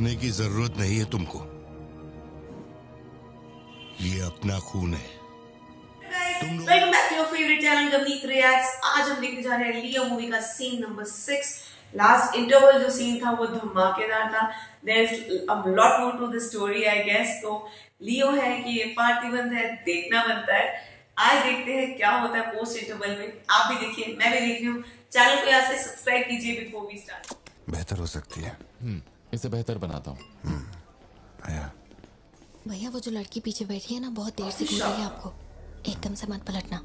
डरने की जरूरत नहीं है तुमको। ये अपना खून है। Welcome back to your favourite channel Navneet reacts. आज हम देखने जा रहे हैं लियो मूवी का सीन नंबर 6। लास्ट इंटरवल जो सीन था वो धमाकेदार था। There is a lot more to the story I guess. तो लियो है कि ये पार्थिवन है, देखना बनता है। आज देखते हैं क्या होता है पोस्ट इंटरवल में। आप भी देखिए, मैं भी देख रही हूँ। चैनल को यहाँ से सब्सक्राइब कीजिए बिफोर वी स्टार्ट। बेहतर हो सकती है। इसे बेहतर बनाता हूँ। आया भैया वो जो लड़की पीछे बैठी है ना, बहुत देर से घूर रही है आपको। एकदम से मत पलटना।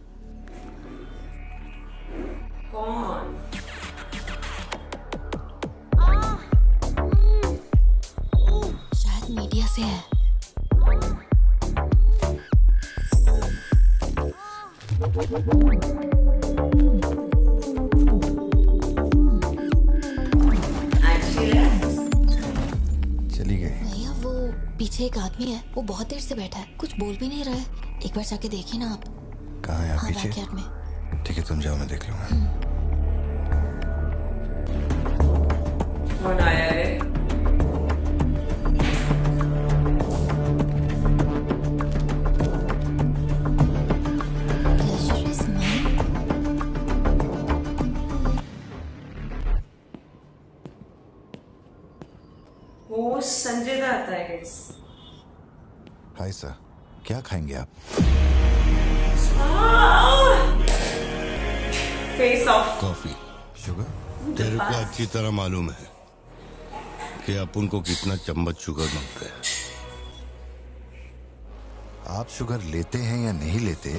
कौन? शायद मीडिया से है। चली गई। भैया वो पीछे एक आदमी है, वो बहुत देर से बैठा है, कुछ बोल भी नहीं रहा है। एक बार जाके देखिए ना आप। कहाँ है आप? हाँ, पीछे? बैकयार्ड में। ठीक है, तुम जाओ, मैं देख लूंगा। कौन आया है? Pleasure is mine। वो संजय दत्त है गाइस। हाय सर, क्या खाएंगे आप? Face of. कॉफी। शुगर? तेरे को अच्छी तरह मालूम है कि अपन को कितना चम्मच शुगर मांगता है। आप शुगर लेते हैं या नहीं लेते,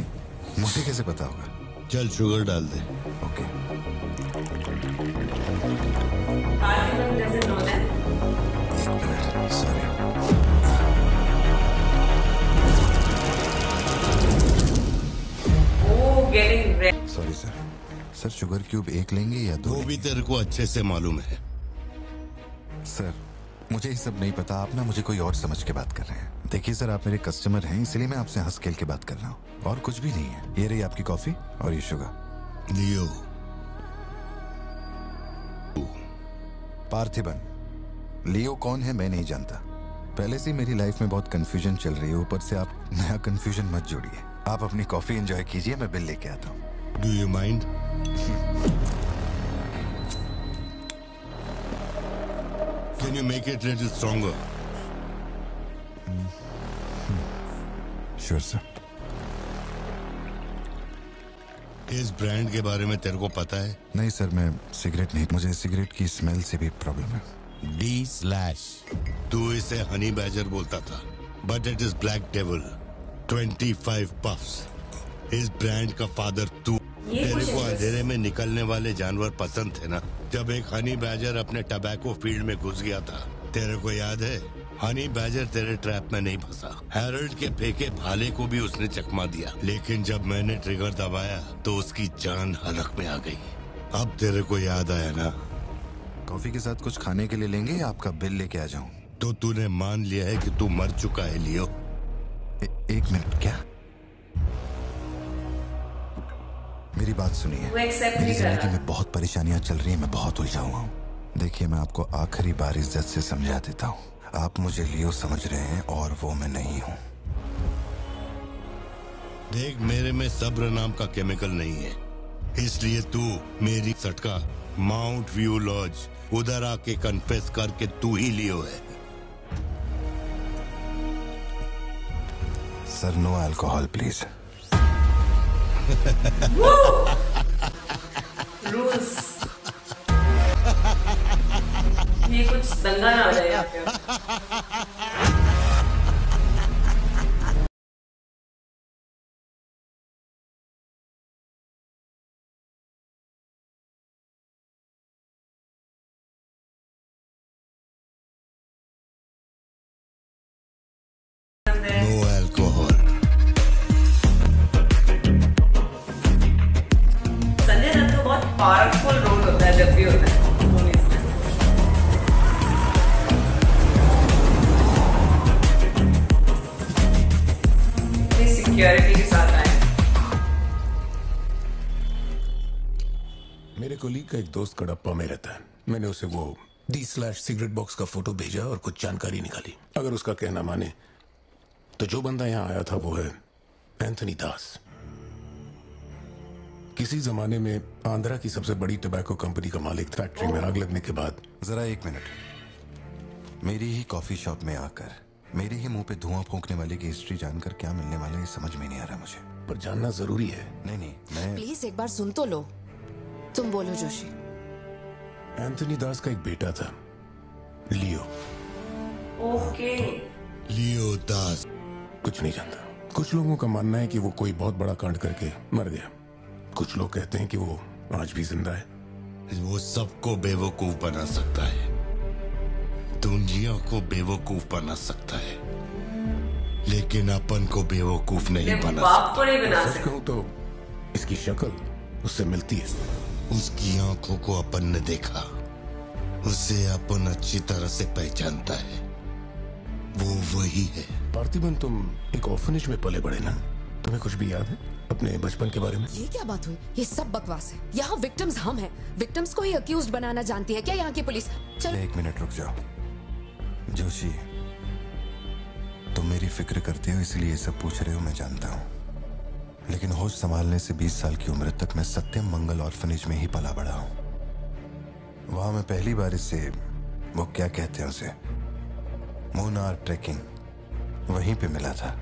मुझे कैसे पता होगा? चल शुगर डाल दे। Okay. Parthivan doesn't know that। एक minute, sorry. Oh, getting red। Sorry sir. Sir sugar cube एक लेंगे या दो? वो भी तेरे को अच्छे से मालूम है। सर मुझे ये सब नहीं पता, आप ना मुझे कोई और समझ के बात कर रहे हैं। देखिए सर, आप मेरे कस्टमर हैं, इसलिए मैं आपसे हंस खेल के बात कर रहा हूँ, और कुछ भी नहीं है। ये रही आपकी कॉफी और ये शुगर। लियो, पार्थिवन। लियो कौन है मैं नहीं जानता। पहले से मेरी लाइफ में बहुत कंफ्यूजन चल रही है, ऊपर से आप नया कंफ्यूजन मत जोड़िए। आप अपनी कॉफी एंजॉय कीजिए, मैं बिल लेके आता हूँ। Do you mind? Can you make it little stronger? Sure sir. इस ब्रांड के बारे में तेरे को पता है? नहीं सर, मैं सिगरेट नहीं, मुझे सिगरेट की स्मेल से भी प्रॉब्लम है। D/। तू इसे हनी बैजर बोलता था, but it is black devil. 25 puffs. इस ब्रांड का फादर तू। तेरे को अंधेरे में निकलने वाले जानवर पसंद थे ना? जब एक हनी बैजर अपने टबैको फील्ड में घुस गया था, तेरे को याद है? हनी बैजर तेरे ट्रैप में नहीं फंसा। हैरोल्ड के फेंके भाले को भी उसने चकमा दिया, लेकिन जब मैंने ट्रिगर दबाया तो उसकी जान हलक में आ गई। अब तेरे को याद आया ना? कॉफी के साथ कुछ खाने के लिए लेंगे या आपका बिल लेके आ जाऊं? तो तूने मान लिया है कि तू मर चुका है लियो। एक मिनट, क्या? मेरी बात सुनिए। मेरी जिंदगी में बहुत परेशानियां चल रही हैं, मैं बहुत उलझा हुआ हूँ। देखिए, मैं आपको आखिरी बार इज्जत से समझा देता हूँ। आप मुझे लियो समझ रहे हैं और वो मैं नहीं हूँ। देख, मेरे में सब्र नाम का केमिकल नहीं है, इसलिए तू मेरी सटका माउंट व्यू लॉज उधर आके कन्फेस करके तू ही लियो है। Sir no alcohol please. Rules. ये कुछ दंगा ना हो जाए यहाँ पे। No alcohol. संजय दत्त को बहुत पावरफुल रोल होता है जब भी होता है मूवीज में। सिक्योरिटी के साथ आए। मेरे कोलीग का एक दोस्त कडप्पा में रहता है। मैंने उसे वो D/सिगरेट बॉक्स का फोटो भेजा और कुछ जानकारी निकाली। अगर उसका कहना माने तो जो बंदा यहाँ आया था वो है एंथनी दास। किसी जमाने में आंध्रा की सबसे बड़ी टबैको कंपनी का मालिक। फैक्ट्री में आग लगने के बाद। जरा एक मिनट। मेरी ही कॉफी शॉप में आकर मेरे ही मुंह पे धुआं फूंकने वाले की हिस्ट्री जानकर क्या मिलने वाला है ये समझ में नहीं आ रहा मुझे। पर जानना जरूरी है। नहीं, मैं प्लीज एक बार सुन तो लो। तुम बोलो जोशी। एंथनी दास का एक बेटा था, लियो। ओके। लियो दास कुछ नहीं जानता। कुछ लोगों का मानना है कि वो कोई बहुत बड़ा कांड करके मर गया। कुछ लोग कहते हैं कि वो आज भी जिंदा है। वो सबको बेवकूफ बना सकता है, दुनिया को बेवकूफ बना सकता है, लेकिन अपन को बेवकूफ नहीं बना बाप को नहीं बना सच सकता। कहूं तो इसकी शक्ल उससे मिलती है। उसकी आंखों को अपन ने देखा, उसे अपन अच्छी तरह से पहचानता है। वो वही है। पार्थिबन, तुम एक ऑर्फनेज में पले बड़े ना? तुम्हें कुछ भी याद है अपने बचपन के बारे में? ये क्या बात हुई? ये सब बकवास है। यहाँ विक्टिम्स हम हैं। विक्टिम्स को ही अक्यूज्ड बनाना जानती है क्या यहाँ की पुलिस? चल एक मिनट रुक जाओ। जोशी, तुम मेरी फिक्र करते हो इसलिए ये सब पूछ रहे हो, मैं जानता हूँ। लेकिन होश संभालने से 20 साल की उम्र तक मैं सत्यम मंगल ऑर्फनेज में ही पला बड़ा हूँ। वहां मैं पहली बार इससे, वो क्या कहते हैं उसे, मोनार ट्रेकिंग, वहीं पे मिला था।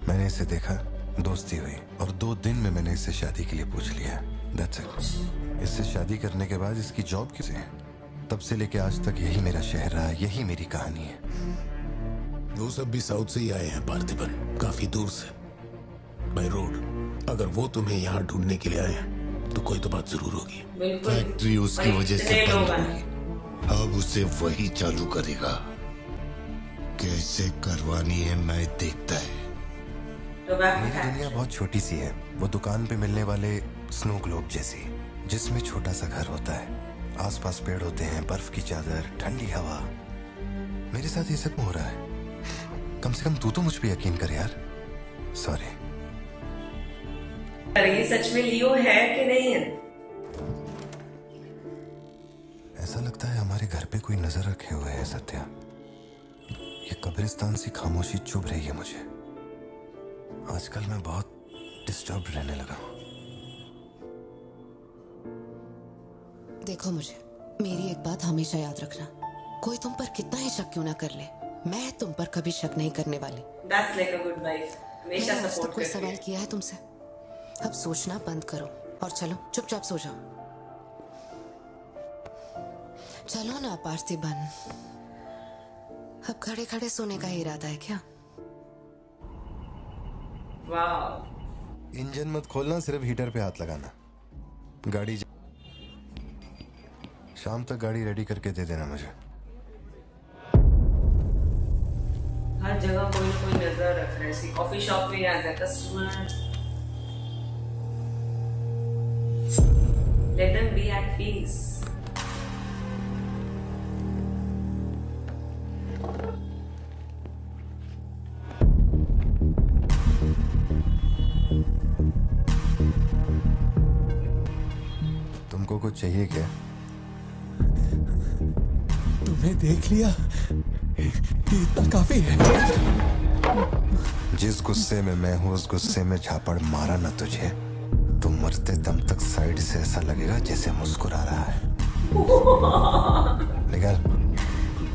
मैंने इसे देखा, दोस्ती हुई और 2 दिन में मैंने इससे शादी के लिए पूछ लिया। That's it। इससे शादी करने के बाद इसकी जॉब किसे है? तब से लेके आज तक यही मेरा शहर रहा, यही मेरी कहानी है। वो सब भी साउथ से ही आए हैं पार्थिबन, काफी दूर से, बाय रोड। अगर वो तुम्हें यहाँ ढूंढने के लिए आए हैं तो कोई तो बात जरूर होगी। फैक्ट्री उसकी वजह से बंद हुई, अब उसे वही चालू करेगा। कैसे करवानी है मैं देखता है। मेरी दुनिया बहुत छोटी सी है, वो दुकान पे मिलने वाले स्नो ग्लोब जैसी, जिसमें छोटा सा घर होता है, आसपास पेड़ होते हैं, बर्फ की चादर, ठंडी हवा। मेरे साथ ये सब हो रहा है। कम से कम तू तो मुझ पे यकीन कर यार। सॉरी। ये सच में लियो है कि नहीं है? ऐसा लगता है हमारे घर पे कोई नजर रखे हुए है सत्या। ये कब्रिस्तान सी खामोशी चुभ रही है मुझे। आजकल मैं बहुत डिस्टर्ब रहने लगा हूं। देखो मुझे, मेरी एक बात हमेशा याद रखना, कोई तुम पर कितना ही शक क्यों ना कर ले, मैं तुम पर कभी शक नहीं करने वाली। That's like a good wife. हमेशा मैंने आज सपोर्ट तक कोई करती सवाल है। किया है तुमसे? अब सोचना बंद करो और चलो चुपचाप सो जाओ। चलो ना पार्थिबन, अब खड़े खड़े सोने का ही इरादा है क्या? वाह। इंजन मत खोलना, सिर्फ हीटर पे हाथ लगाना। गाड़ी शाम तक गाड़ी रेडी करके दे देना मुझे। हर जगह कोई ना कोई नजर रख रहा है। ऐसी कॉफी शॉप में as a customer, let them be at peace. तुमको कुछ चाहिए क्या? तुम्हें देख लिया, इतना काफी है। जिस गुस्से में मैं हूं उस गुस्से में झापड़ मारा ना तुझे, तुम मरते दम तक साइड से ऐसा लगेगा जैसे मुस्कुरा रहा है। निकल।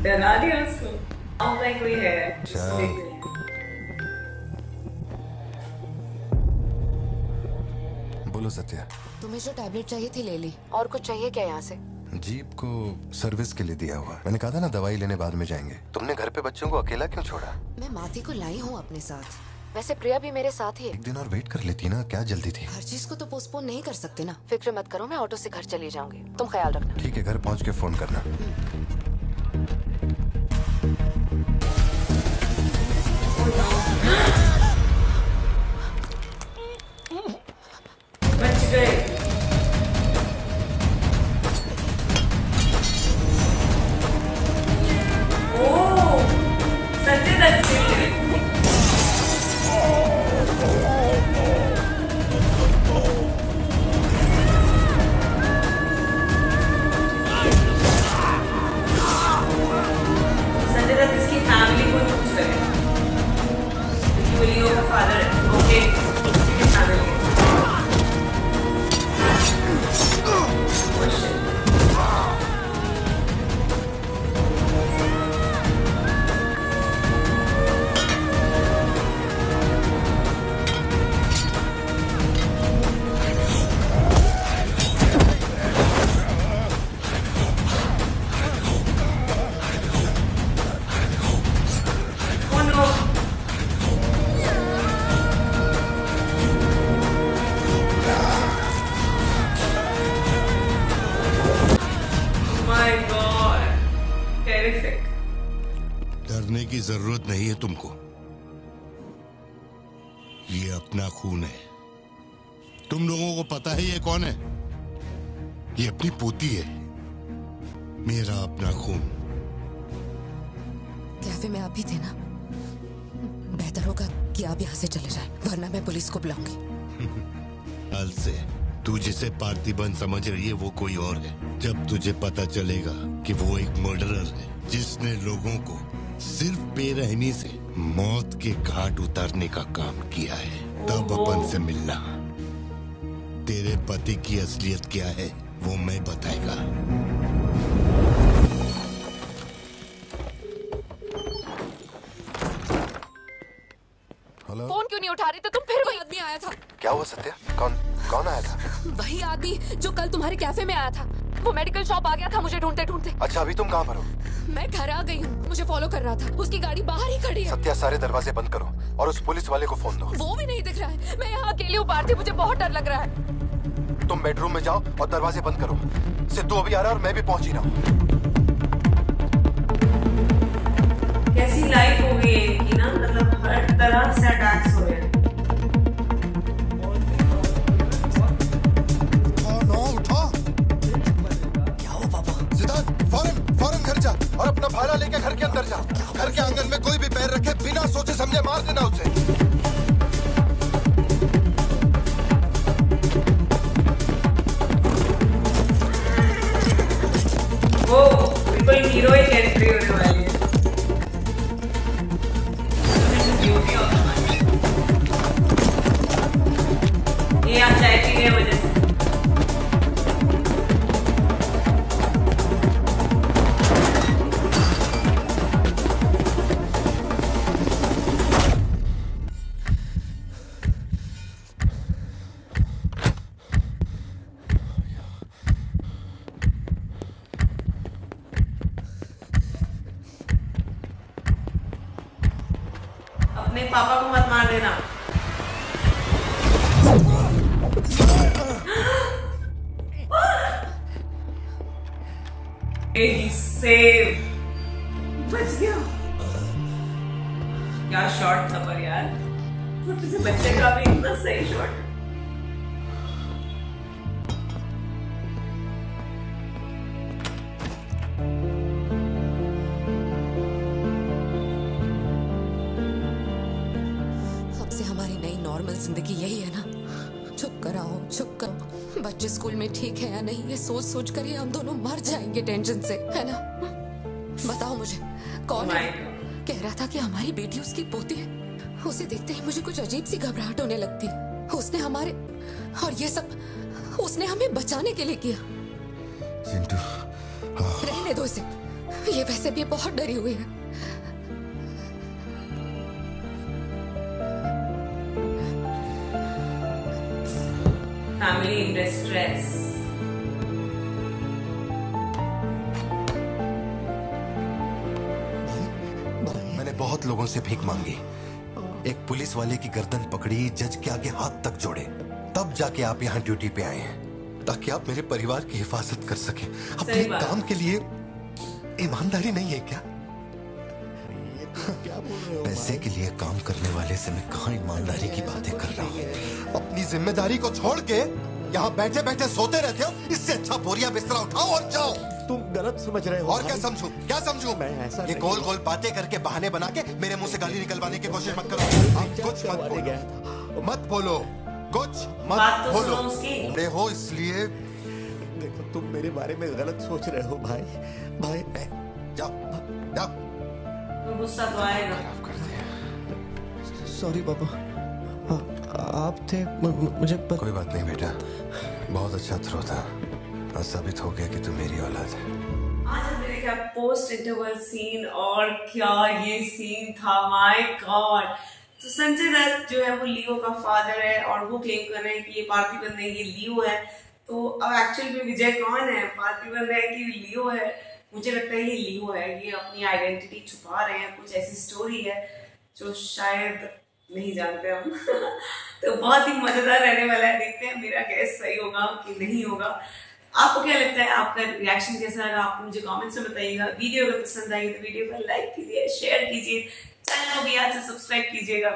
डरा दिया उसको। गाँव का कोई है। चल। बोलो सत्या। तुम्हें जो टैबलेट चाहिए थी ले ली, और कुछ चाहिए क्या यहाँ से? जीप को सर्विस के लिए दिया हुआ। मैंने कहा था ना दवाई लेने बाद में जाएंगे। तुमने घर पे बच्चों को अकेला क्यों छोड़ा? मैं माथी को लाई हूँ अपने साथ। वैसे प्रिया भी मेरे साथ ही है। एक दिन और वेट कर लेती ना, क्या जल्दी थी? हर चीज को तो पोस्टपोन नहीं कर सकते ना। फिक्र मत करो, मैं ऑटो से घर चली जाऊंगी, तुम ख्याल रखना। ठीक है, घर पहुंच के फोन करना। बच गए। ओह, सच्चे दच्चे। की जरूरत नहीं है तुमको। ये अपना खून है। तुम लोगों को पता है ये कौन है? ये अपनी पोती है। मेरा अपना खून। कैफे में आप भी थे ना? बेहतर होगा कि आप यहाँ से चले जाएं, वरना मैं पुलिस को बुलाऊंगी। कल से तू जिसे पार्थिबन समझ रही है वो कोई और है। जब तुझे पता चलेगा कि वो एक मर्डरर है जिसने लोगों को सिर्फ बेरहमी से मौत के घाट उतारने का काम किया है, तब अपन से मिलना। तेरे पति की असलियत क्या है वो मैं बताएगा। हेलो। फोन क्यों नहीं उठा रहे थे तुम? फिर वही आदमी आया था। क्या हुआ सत्या? कौन आया था? वही आदमी जो कल तुम्हारे कैफे में आया था। वो मेडिकल शॉप आ गया था मुझे ढूंढते ढूंढते। अच्छा, अभी तुम कहाँ पर हो? मैं घर आ गई हूँ। मुझे फॉलो कर रहा था। उसकी गाड़ी बाहर ही खड़ी है। सत्या, सारे दरवाजे बंद करो और उस पुलिस वाले को फोन दो। वो भी नहीं दिख रहा है। मैं यहाँ अकेली हूँ पार्थी, मुझे बहुत डर लग रहा है। तुम बेडरूम में जाओ और दरवाजे बंद करो। सिद्धू अभी आ रहा है और मैं भी पहुंच ही रहा हूँ। कैसी लाइफ हो गई है इनकी ना, मतलब हर तरह से अटैक्स हो रहे हैं। फौरन घर जा और अपना भाला लेके घर के अंदर जा। घर के आंगन में कोई भी पैर रखे बिना सोचे समझे मार देना उसे। वो बिल्कुल हीरोइक एंट्री होने वाली है। ये आप चाय पी रहे वजह से। अपने पापा को मत मार देना। बच गया। क्या शॉट था पर यार, छोटे से बच्चे का भी इतना सही शॉट। जिंदगी यही है ना, चुप कराओ चुप करो। बच्चे स्कूल में ठीक है या नहीं ये सोच सोच कर ही हम दोनों मर जाएंगे टेंशन से, है ना? बताओ मुझे कौन है? कह रहा था कि हमारी बेटी उसकी पोती है। उसे देखते ही मुझे कुछ अजीब सी घबराहट होने लगती। उसने हमारे और ये सब उसने हमें बचाने के लिए किया। चिंटू, रहने दो इसे, ये वैसे भी बहुत डरी हुई है। Family in distress. मैंने बहुत लोगों से भीख मांगी, एक पुलिस वाले की गर्दन पकड़ी, जज के आगे हाथ तक जोड़े, तब जाके आप यहाँ ड्यूटी पे आए हैं ताकि आप मेरे परिवार की हिफाजत कर सके। अपने काम के लिए ईमानदारी नहीं है क्या? क्या बोल रहे हो? पैसे के लिए काम करने वाले से मैं कहाँ ईमानदारी की बातें कर रहा हूँ? अपनी जिम्मेदारी को छोड़ के यहाँ बैठे बैठे सोते रहते हो। इससे अच्छा बोरिया बिस्तरा उठाओ और जाओ। तुम गलत समझ रहे हो। और क्या समझूं? क्या समझूं? मैं ऐसा ये गोल गोल बातें करके बहाने बना के मेरे मुंह से गाली निकलवाने की कोशिश मत करो। कुछ मत बोलो, मत बोलो, कुछ मत बोलो। बड़े हो इसलिए। देखो तुम मेरे बारे में गलत सोच रहे हो भाई। भाई जाओ जाओ। गुस्सा तो आएगा। सॉरी पापा, आप थे मुझे कोई बात नहीं बेटा, बहुत अच्छा थ्रो था। आज साबित हो गया कि तू मेरी औलाद है। आज हमने देखा पोस्ट इंटरवल सीन, और क्या ये सीन था, माय गॉड। तो संजय दत्त जो है वो लियो का फादर है और वो क्लेम कर रहे हैं कि ये पार्थिबन नहीं, ये लियो है। तो अब एक्चुअल में विजय कौन है, पार्थिबन है कि लियो है? मुझे लगता है ये लियो है। ये अपनी आइडेंटिटी छुपा रहे हैं, कुछ ऐसी स्टोरी है जो शायद नहीं जानते हम। तो बहुत ही मजेदार रहने वाला है, देखते हैं मेरा गैस सही होगा कि नहीं होगा। आपको क्या लगता है, आपका रिएक्शन कैसा लगा, आप मुझे कमेंट्स में बताइएगा। वीडियो अगर पसंद आई तो वीडियो को लाइक कीजिए, शेयर कीजिए, चैनल को भी याद से सब्सक्राइब कीजिएगा।